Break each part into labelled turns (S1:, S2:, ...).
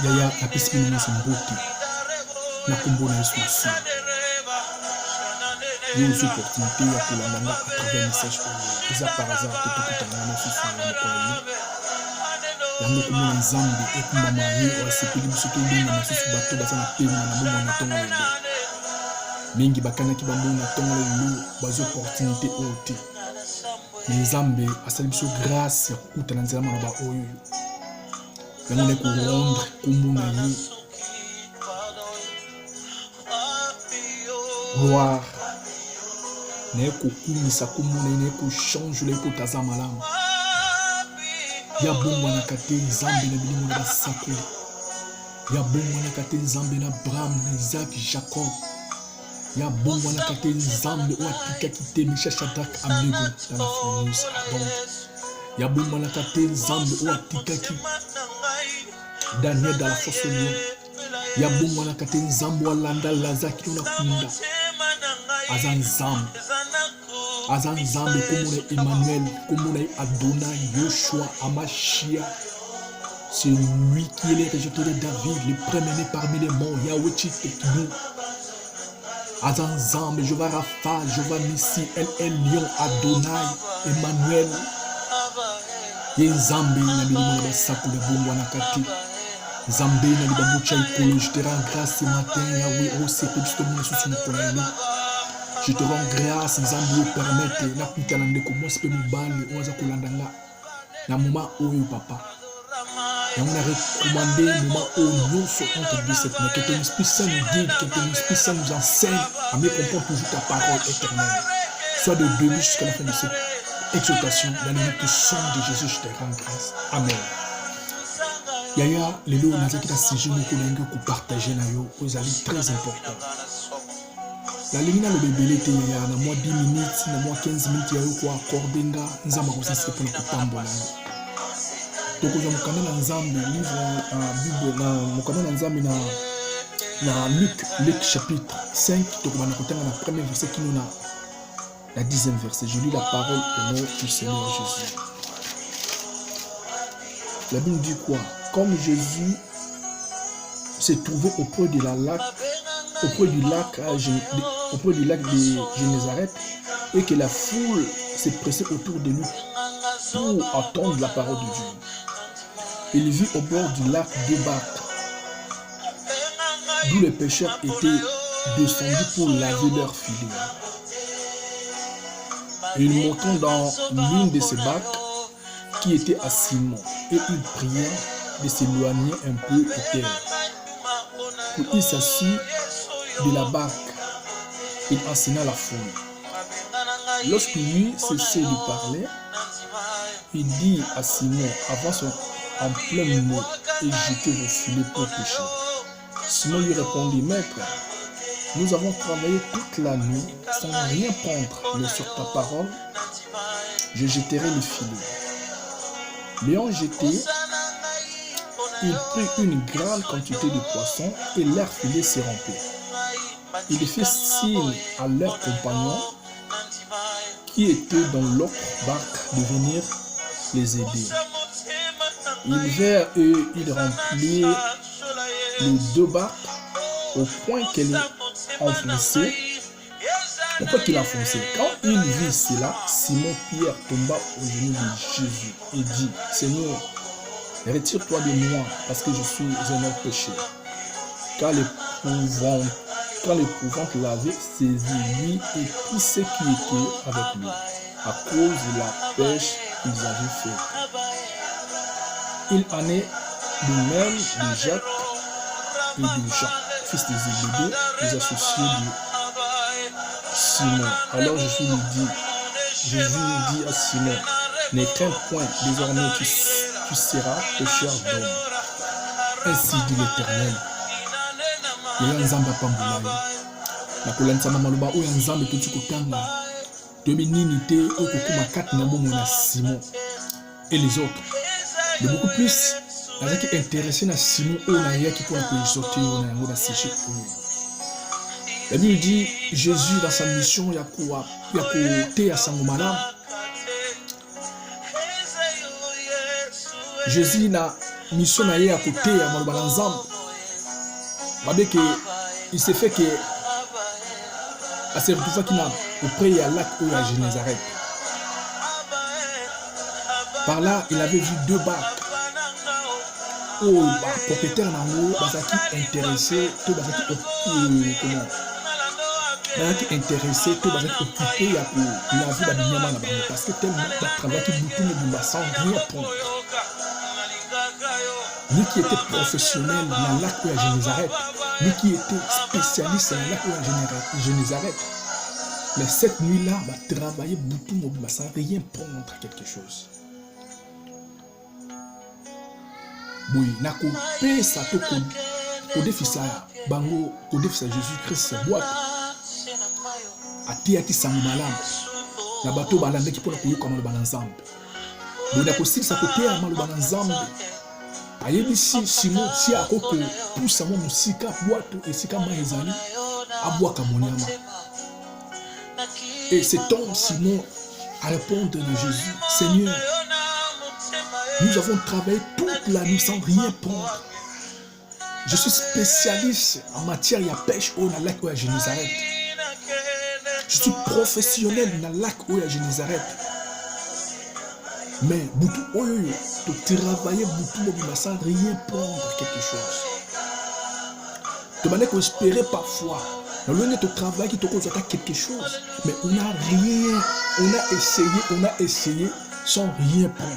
S1: Yaya apesi bino nyonso mbote na kombo na Yesu Masiya. Yo ozwi opportunité ya kolanda nga à travers message oyo eza par hasard te tokutana mosusu na mokolo yango komona Nzambe ekumbama ye oasepeli biso tobenga mosusu bato baza na pema na bomoi na ntongo lelo mingi bakanaki bango na ntongo lelo bazwi opportunité oyo te me Nzambe asali biso grâce ya kokutana nzela mwana ba oyo yango na korendre kombo na ye gloire naye kokumisa kombo na ye naye kochange po taza malamu ya bongwanaka te Nzambe na bilimo na basakoli ya bongwanaka te Nzambe na Abraham na Isaac Jacob ya bongwanaka te Nzambe oyo atikaki te Misha Shadrach Abednego na la fournaise ardente ya bongwanaka te Nzambe oyo atikaki Daniel dans la fosse au lion ya bongwanaka te Nzambe oyo alanda Lazare kino na kunda aza Nzambe komona Emmanuel, komona Adonai, Yoshua, Amashia. C'est lui qui est le rejeté de David, le premier-né parmi les morts, Yahweh Tchikeknou. Aza Nzambe, Jehovah Rapha, Jehovah Nissi, El Lion, Adonai, Emmanuel. Ye Nzambe na bilimo na basako le bongo na kati. Nzambe na libabu cha ikolo, je te rends grâce ce matin, Yahweh, oh c'est que tu te mets sous mon colère. Je te rends grâce, Nzambe permettre na kutana ndeko mwasi pe mobali oza kolanda nga na moment oyo papa. Et on a recommandé moment oyo nyonso entre deux cette mais que ton esprit saint nous guide, que ton esprit saint nous enseigne à mieux comprendre toujours ta parole éternelle. Soit de début jusqu'à la fin de cette exhortation, dans le nom puissant de Jésus, je te rends grâce. Amen. Yaya, lelo nazaki na sujet moko na ngai ko partager na yo, ezali très important. La ligne na le bébé était na moi 10 minutes, na moi 15 minutes ya yo ko accorder nga Nzambe ko sase pour ko pambola. Donc je me connais dans Nzambe livre Bible na mo connais dans Nzambe na Luc chapitre 5 to ko na kotanga na premier verset qui nous na la 10e verset. Je lis la parole au nom du Seigneur Jésus. La Bible dit quoi? Comme Jésus s'est trouvé auprès du lac de Génézareth et que la foule s'est pressée autour de lui pour entendre la parole de Dieu. Il vit au bord du lac deux barques d'où les pêcheurs étaient descendus pour laver leurs filets. Et il montant dans l'une de ces barques qui était à Simon et il pria de s'éloigner un peu de terre. Puis il s'assit de la barque, il enseigna la foule. Lorsque lui cessait de parler, il dit à Simon, avance en plein mot et jetez vos filets pour pêcher. Simon lui répondit, Maître, nous avons travaillé toute la nuit sans rien prendre, mais sur ta parole, je jetterai les filets. L'ayant jeté, il prit une grande quantité de poissons et leur filet s'est rempli. Il fit signe à leurs compagnons qui étaient dans l'autre barque de venir les aider. Ils vinrent et ils remplirent les deux barques au point qu'elle enfonçait. Pourquoi qu'il a foncé? Quand il vit cela, Simon-Pierre tomba aux genoux de Jésus et dit, Seigneur, retire-toi de moi parce que je suis un homme péché. Car l'épouvante l'avait saisi lui et tous ceux qui étaient avec lui à cause de la pêche qu'ils avaient faite. Il en est de même de Jacques et de Jean, fils de Zébédée, les associés de Simon. Alors Jésus lui dit à Simon, ne crains point, désormais tu seras pécheur d'hommes. Ainsi dit l'Éternel. Yaya Nzambe apambola na kolanisa maloba oyo Nzambe toti kotanga toyebi nini te oyo kokoma kati na bongo na Simon et les autres. Mais beaucoup plus nazalaki intéressé na Simon oyo nayaki mpona koexhorte oyo na yango na sujet oyo. La Bible dit Jésus dans sa mission ya koteya sango malamu. Jésus na mission naye à côté à Malobanzam. Il s'est fait que à ce retour qu'il a auprès de lac ou à Génézareth. Par là, il avait vu 2 barques. Oh, propriétaire nango, bazaki intéressé, tout bazaki comment? Bazaki intéressé, tout bazaki occupé à la vie d'Abinyama là-bas parce que tellement de travail qui bouton de la sans rien prendre. Lui qui était professionnel dans lac ou à Génézareth, lui qui était spécialiste dans lac ou à Génézareth. Mais cette nuit-là, va travailler bouton sans rien prendre quelque chose. Oui, na coupé ça tout au défi ça bango au défi ça Jésus-Christ c'est boîte a tia qui sang malam na bateau balande qui pour la comme le balanzambe bon na possible ça côté à mal balanzambe ayebi si Simon si akoko poussa mo musika boîte et sika maizali abwa kamonyama et c'est ton Simon à répondre de Jésus Seigneur. Nous avons travaillé toute la nuit sans rien prendre. Je suis spécialiste en matière de pêche au lac ou à Génézareth. Je suis professionnel dans le lac ou à Génézareth. Mais boutou oyoyo, tu travailles boutou sans rien prendre quelque chose. Tu m'as espérer parfois. Dans le de travail qui te cause quelque chose, mais on n'a rien, on a essayé sans rien prendre.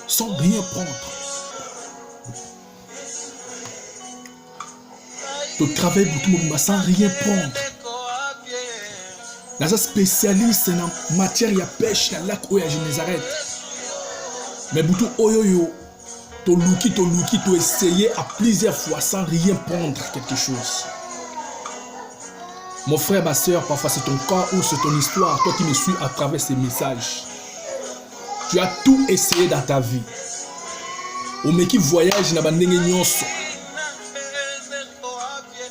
S1: Sans rien prendre. Tu travailles beaucoup sans rien prendre. Dans un spécialiste en matière de pêche dans le lac ou à Génézareth. Mais beaucoup oyoyo, tu essayé à plusieurs fois sans rien prendre quelque chose. Mon frère, ma soeur, parfois c'est ton cas ou c'est ton histoire, toi qui me suis à travers ces messages. Tu as tout essayé dans ta vie. Au mec qui voyage na bandenge nyonso.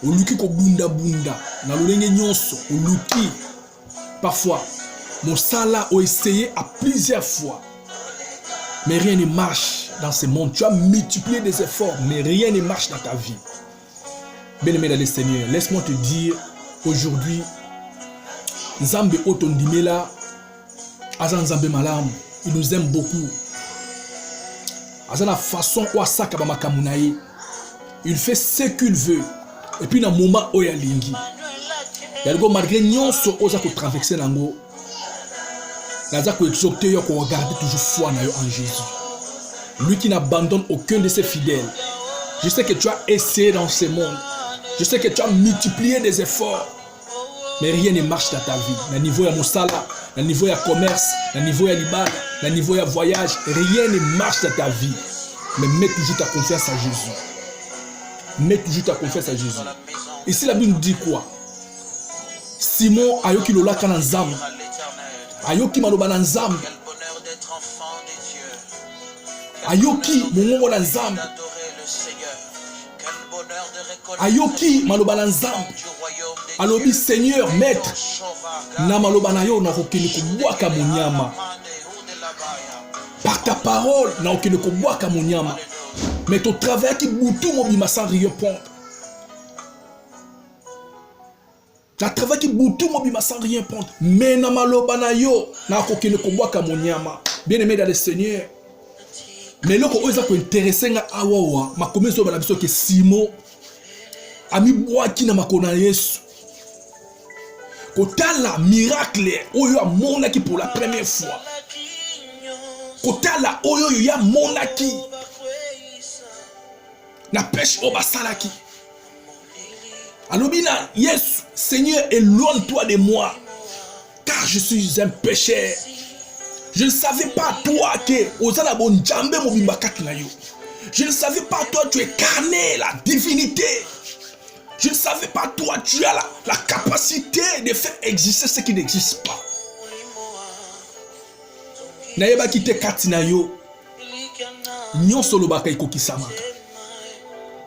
S1: Au luki ko bunda na lolenge nyonso, au luki. Parfois, mon sala a essayé à plusieurs fois. Mais rien ne marche dans ce monde. Tu as multiplié des efforts, mais rien ne marche dans ta vie. Bien-aimé dans le Seigneur, laisse-moi te dire aujourd'hui, Nzambe Otondimela, Azan Nzambe Malam, il nous aime beaucoup. Azan la façon où Asaka Bamakamunaye, il fait ce qu'il veut. Et puis dans le moment où il y a lingi, malgré nyonso oza ko traverser nango, naza ko exhorter yo ko regarder toujours foi na yo en Jésus. Lui qui n'abandonne aucun de ses fidèles. Je sais que tu as essayé dans ce monde. Je sais que tu as multiplié des efforts. Mais rien ne marche dans ta vie. Dans le niveau de Moussala, dans le niveau de commerce, dans le niveau de Liban, dans le niveau de voyage, rien ne marche dans ta vie. Mais mets toujours ta confiance à Jésus. Mets toujours ta confiance à Jésus. Ici, la Bible nous dit quoi? Simon ayoki lola kana nzambe. Ayoki maloba na nzambe. Ayoki mongongo na nzambe. Ayoki maloba na nzambe. Alobi Seigneur, maître, na maloba na yo na kokende kobwaka monyama. Par ta parole, na kokende kobwaka monyama. Mais ton travail qui boutou mobima sans rien prendre. Tu travail qui boutou mobima sans rien prendre. Mais na maloba na yo na kokende kobwaka monyama. Bien-aimé dans le Seigneur. Mais loko oza ko intéressé nga awawa, makomezo bana biso ke Simon ami bwaki na makona Yesu. Kotala miracle oyo amonaki pour la première fois. Kotala oyo ya monaki na pêche au basalaki. Alobina, yes, Seigneur, éloigne-toi de moi, car je suis un pécheur. Je ne savais pas toi que ozala bon djambe mobimba kati na yo. Je ne savais pas toi tu es carné, la divinité. Je ne savais pas toi tu as la capacité de faire exister ce qui n'existe pas. Nayeba kite kati na yo. Nyonso lobaka ikokisama.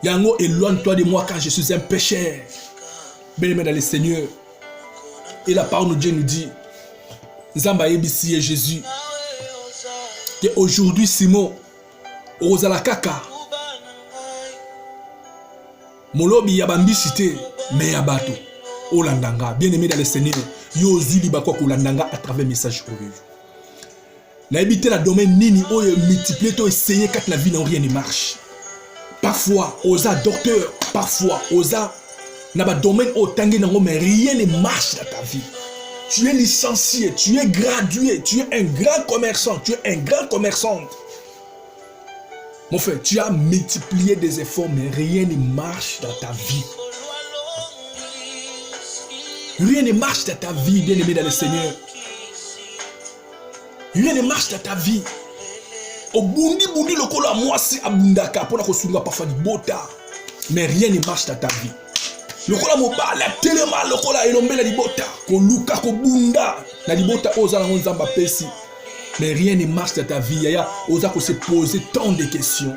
S1: Yango, éloigne-toi de moi car je suis un pécheur. Bien-aimé dans le Seigneur. Et la parole de Dieu nous dit, Nzamba Yebisi et Jésus, que aujourd'hui Simon, ozala kaka molobi ya bambisité mais ya bato olandanga bien-aimé dans le Seigneur yo zuli bakwa kolandanga à travers message oyo na habité la domaine nini oyo multiplier to essayer kat la vie non rien ne marche parfois oza docteur parfois oza na ba domaine au tangi nango mais rien ne marche dans ta vie. Tu es licencié, tu es gradué, tu es un grand commerçant, tu es un grand commerçante. Mon frère, tu as multiplié des efforts, mais rien ne marche dans ta vie. Rien ne marche dans ta vie, bien-aimé dans le Seigneur. Rien ne marche dans ta vie. Au bundi le kolo moi si abundaka pour ko sunga parfois du bota, mais rien ne marche dans ta vie. Le kola mobala telema le kola elombela libota ko luka ko bunda na libota oza na nzamba pesi, mais rien ne marche dans ta vie. Yaya oza ko se poser tant de questions.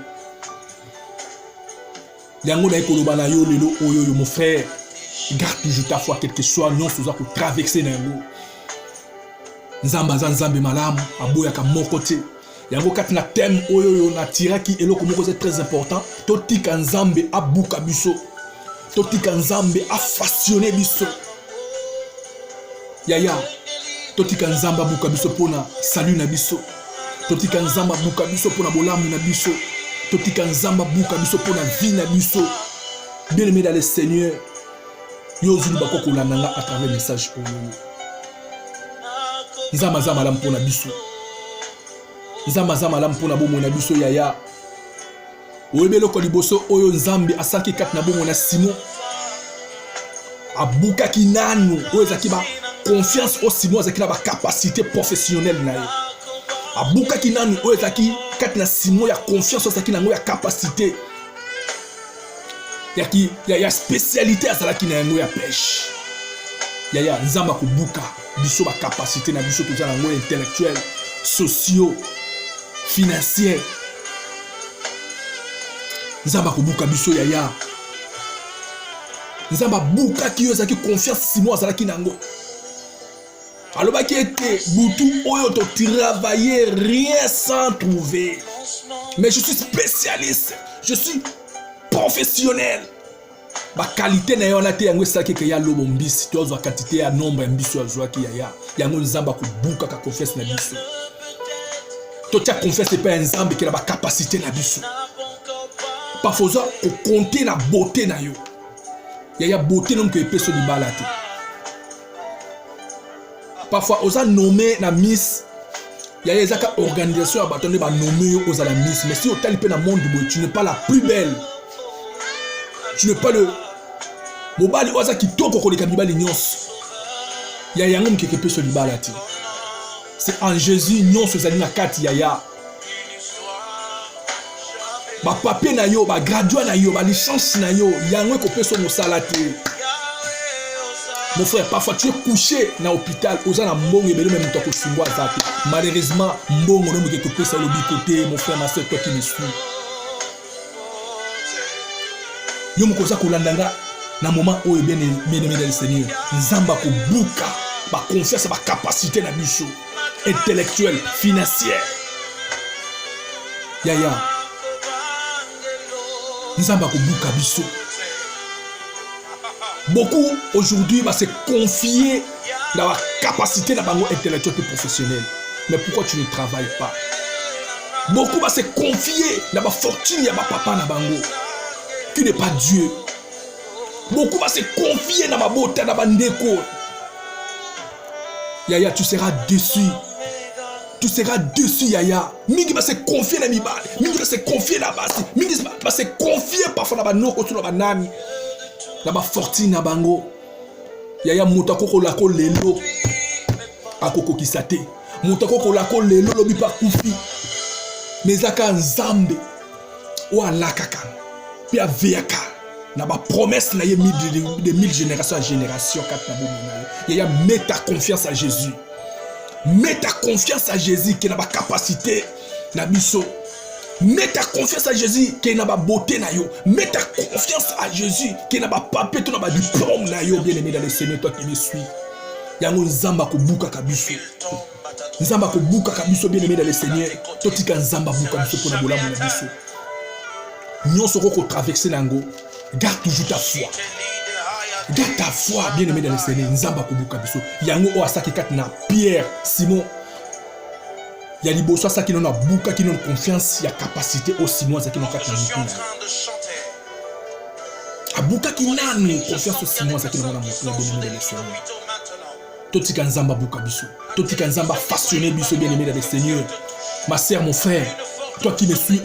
S1: Yango na ekoloba na yo lelo oyo yo mon frère, garde toujours ta foi quelque soit non oza ko traverser na yango. Nzamba za nzambe malamu aboya ka moko te. Yango kati na thème oyo yo na tiraki eloko moko c'est très important. Totika nzambe abuka biso. Totika nzambe a façonné biso. Yaya. Totika nzambe abuka biso pona salut na biso. Totika nzambe abuka biso pona bolamu na biso. Totika nzambe abuka biso pona vie na biso. Bien-aimé dans le Seigneur. Yo zulu bako kolandanga à travers message oyo. Nzamba za malamu pona biso. Nzamba za malamu pona bomo na biso yaya. Oyebelo ko liboso oyo nzambe asaki kat na bomo na Simon. Abuka kinanu oyo zaki ba confiance au Simon zaki na ba capacité professionnelle na ye. Abuka kinanu oyo zaki kat na Simon ya confiance au zaki na ngo ya capacité. Ya spécialité azalaki na ngo ya pêche. Yaya nzamba ko buka biso ba capacité na biso toza na ngo intellectuel, sociaux, financier. Nzamba ko buka biso yaya. Nzamba buka ki yo zaki confiance Simon azalaki nango. Alobaki ete butu oyo to travailler rien sans trouver. Mais je suis spécialiste, je suis professionnel. Ba qualité na yo na te yango saki ke ya lobo mbisi to zo quantité ya nombre mbisi yo zo ki yaya. Yango nzamba ko buka ka confiance na biso. To tia confiance pas nzambe ki na ba capacité na biso. Parfois on compter la beauté na yo. Yaya beauté non que personne di balate. Parfois osa nommé na miss. Yaya zaka organisation abatonde ba nommer yo osa la miss, mais si o tali pe na monde boy, tu n'es pas la plus belle. Tu n'es pas le mobali osa kitoko ko leka bibali nyos. Yaya ngom quelque personne di balate. C'est en Jésus nyos ozali na kati yaya. Ba papier na yo, ba graduat na yo, ba licence na yo, yango ko peso mosala te. Mon frère, parfois tu es couché dans l'hôpital, oza na mbongo ebele même toi ko sungwa zate. Malheureusement, mbongo no ke ko pesa lobi côté, mon frère, ma sœur, toi qui me suis. Yo mo koza ko landanga na moment oyo bien aimé dans le Seigneur. Nzamba ko buka, ba confiance, ba capacité na biso intellectuelle, financière. Yaya. Nzamba ko buka biso. Beaucoup aujourd'hui va se confier dans la capacité de bango intellectuelle et professionnelle. Mais pourquoi tu ne travailles pas? Beaucoup va se confier dans la fortune de papa na bango qui n'est pas Dieu. Beaucoup va se confier dans la beauté de bandeko. Yaya, tu seras déçu. Tu seras déçu, Yaya. Mingi va se confier dans Mibal. Mingi va se confier dans Basi. Mingi va se confier parfois dans Banoko, dans Banani. Dans la fortune, dans Bango. Yaya, Moutako lako lelo. Akoko kisate. Moutako lako lelo, lobi pa kufi. Mezaka nzambe. Ou alakaka. Pia veyaka. Na ba promesse na ye de 1000 générations à génération. Yaya, mets ta confiance à Jésus. Mets ta confiance à Jésus qui n'a pas capacité na biso. Mets ta confiance à Jésus qui n'a pas beauté na yo. Mets ta confiance à Jésus qui n'a pas papier, tu n'as pas diplôme na yo. Bien aimé dans le Seigneur, toi qui me suis. Yango nzamba ko buka ka biso. Nzamba ko buka kabiso bien aimé dans le Seigneur. Totika nzamba buka biso pour na bolamu na biso. Nyonso ko traverser nango. Garde toujours ta foi. Garde ta foi bien aimé dans le Seigneur. Nzamba ko buka biso. Yango o asaki kat na Pierre, Simon. Ya liboso asaki na buka qui non confiance, ya capacité au Simon asaki na kat na mutu. Abuka ki nanu confiance au Simon asaki na mutu bien aimé dans le Seigneur. Totika nzamba buka biso. Totika nzamba façonné biso bien aimé dans le Seigneur. Ma sœur, mon frère, toi qui me suis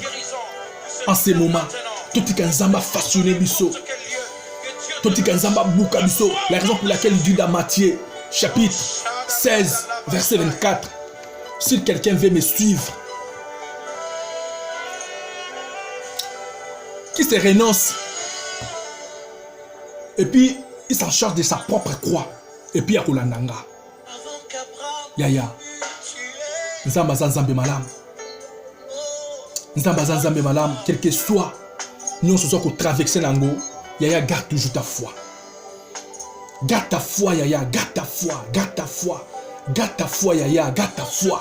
S1: en ces moments, totika nzamba façonné biso. Totika nzamba buka biso. La raison pour laquelle il dit dans Matthieu chapitre 16 verset 24, si quelqu'un veut me suivre, qui se renonce et puis il s'en charge de sa propre croix. Et puis, il y a Kolandanga. Yaya. Nzamba zanzambe malam. Nzamba zanzambe malam. Quel que soit, nous sommes qu'on traverse l'ango. Yaya, garde toujours ta foi. Garde ta foi, Yaya. Garde ta foi. Garde ta foi. Garde ta foi, Yaya. Garde ta foi.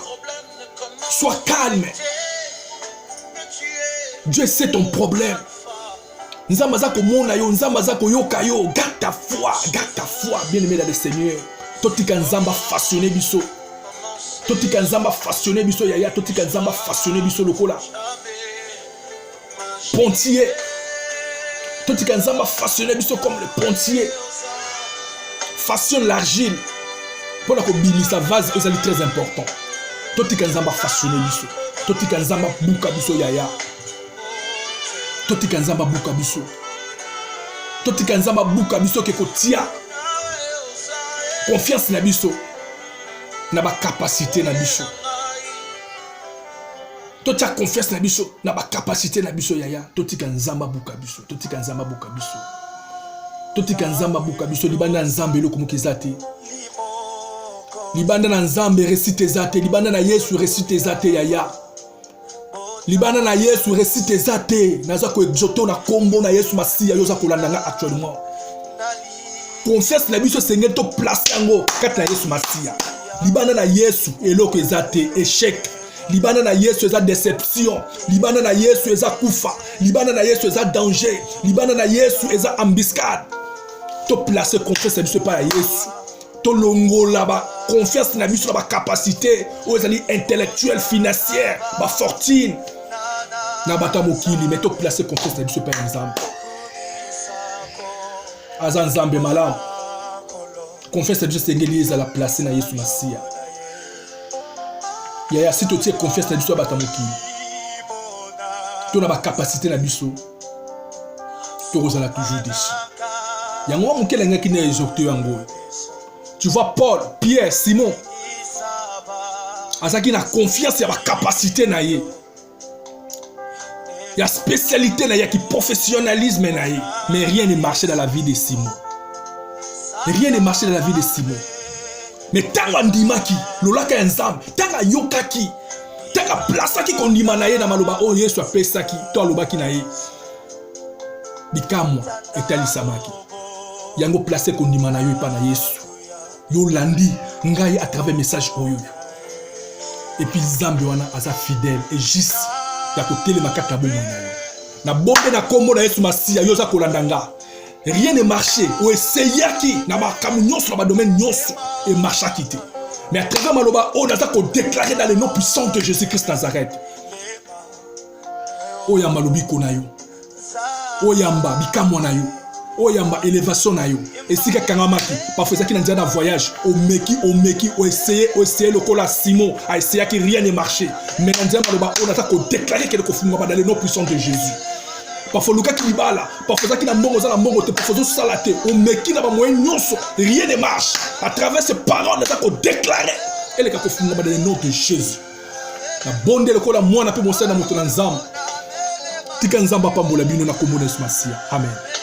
S1: Sois calme. Dieu sait ton problème. Nzamba zako mona yo, nzamba zako yoka yo, garde ta foi, bien aimé dans le Seigneur. Totika nzamba façonné biso. Totika nzamba façonné biso yaya, totika nzamba façonné biso lokola. Pontier. Totika nzamba façonné biso comme le pontier. Façonne l'argile. Pour la kobimisa vase, c'est très important. Totika nzamba façonné biso. Totika nzamba buka biso yaya. Totika nzamba buka biso. Totika nzamba buka biso ke kotia confiance na biso na ba capacité na biso. Totia confiance na biso na ba capacité na biso yaya. Totika nzamba buka biso. Totika nzamba buka biso. Totika nzamba buka biso libanda nzambe loko mukizate. Libanda na nzambe récite zate, libanda na Yesu récite zate yaya. Libana na Yesu récite zate naza ko exoto na kombo na Yesu Masia yoza kolandanga actuellement. Confesse na biso Seigneur to place yango kat na Yesu Masia. Libana na Yesu eloko ezate échec. Libana na Yesu eza déception. Libana na Yesu eza kufa. Libana na Yesu eza danger. Libana na Yesu eza embuscade. To place confesse na biso pa Yesu. To longo là-bas confiance na biso na ba capacité aux ali intellectuelle financière, ba fortune. Na bata mokili mais to placer confiance na biso pa nzambe. Aza nzambe malam. Confiance na biso sengeli eza la placer na Yesu Masia. Yaya si to tie confiance na biso bata mokili. To na ba capacité na biso. To kozala toujours déçu. Yango mokele ngaki na exhorter yango. Tu vois Paul, Pierre, Simon. Azaki na confiance ya ba capacité na ye. Il y a spécialité là, il y a qui professionnalisme là, mais rien n'est marché dans la vie de Simon. Rien n'est marché dans la vie de Simon. Mais tanga ndimaki, lolaka ensemble, tanga yokaki, tanga plasaki kondima na ye na maloba o Yesu apesaki, to alobaki na ye. Bikamwa etali samaki. Yango placé kondima na yo pa na Yesu. Yo landi ngai à travers message oyo. Et puis Zambe wana aza fidèle et juste. Ya kotele makata bomo na yo. Na bombe na kombo na Yesu Masia yoza kolandanga. Rien ne marché ou essayaki na makamu nyonso na ba domaine nyonso et marchaki te. Mais à travers maloba on a ko déclarer dans le nom puissant de Jésus-Christ Nazareth. Oyamba lobiko na yo. Oyamba bikamwa na yo. Oyamba élévation na yo. Et si quelqu'un maki parfois ça qui n'a dans voyage, au meki, o essayer le cola Simon, a essayé que rien ne marché. Mais on a déclaré que le confinement dans le nom puissant de Jésus. Parfois le gars qui bala, parfois ça qui n'a mongo za mongo te, parfois ça salaté, au meki n'a pas moyen nyonso, rien ne marche. À travers ces paroles, on a déclaré et le confinement dans le nom de Jésus. La bonne le cola moi n'a pas mon sein dans mon nzamba. Tika nzamba pambola bino na kombo na Yesu Masia. Amen.